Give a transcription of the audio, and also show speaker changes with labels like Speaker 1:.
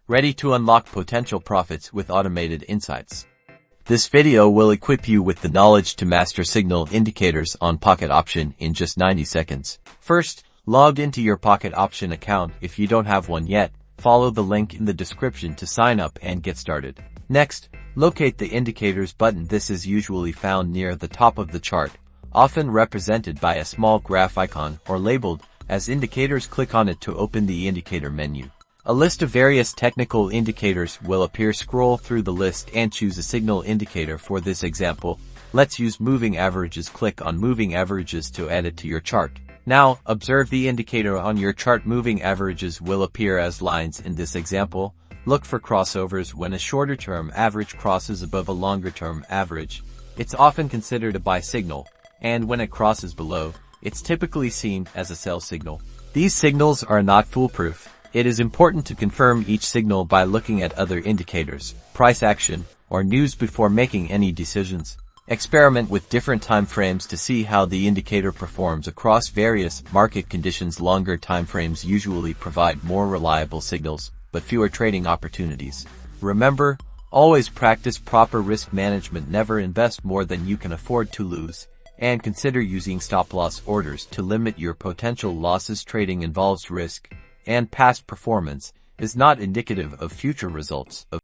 Speaker 1: ready to unlock potential profits with automated insights. This video will equip you with the knowledge to master signal indicators on Pocket Option in just 90 seconds. First, log into your Pocket Option account. If you don't have one yet, follow the link in the description to sign up and get started. Next, locate the Indicators button. This is usually found near the top of the chart, often represented by a small graph icon or labeled as Indicators. Click on it to open the indicator menu. A list of various technical indicators will appear. Scroll through the list and choose a signal indicator. For this example, let's use moving averages. Click on moving averages to add it to your chart. Now, observe the indicator on your chart. Moving averages will appear as lines in this example. Look for crossovers. When a shorter-term average crosses above a longer-term average, it's often considered a buy signal, and when it crosses below, it's typically seen as a sell signal. These signals are not foolproof. It is important to confirm each signal by looking at other indicators, price action, or news before making any decisions. Experiment with different time frames to see how the indicator performs across various market conditions. Longer time frames usually provide more reliable signals, but fewer trading opportunities. Remember, always practice proper risk management. Never invest more than you can afford to lose, and consider using stop-loss orders to limit your potential losses. Trading involves risk, and past performance is not indicative of future results.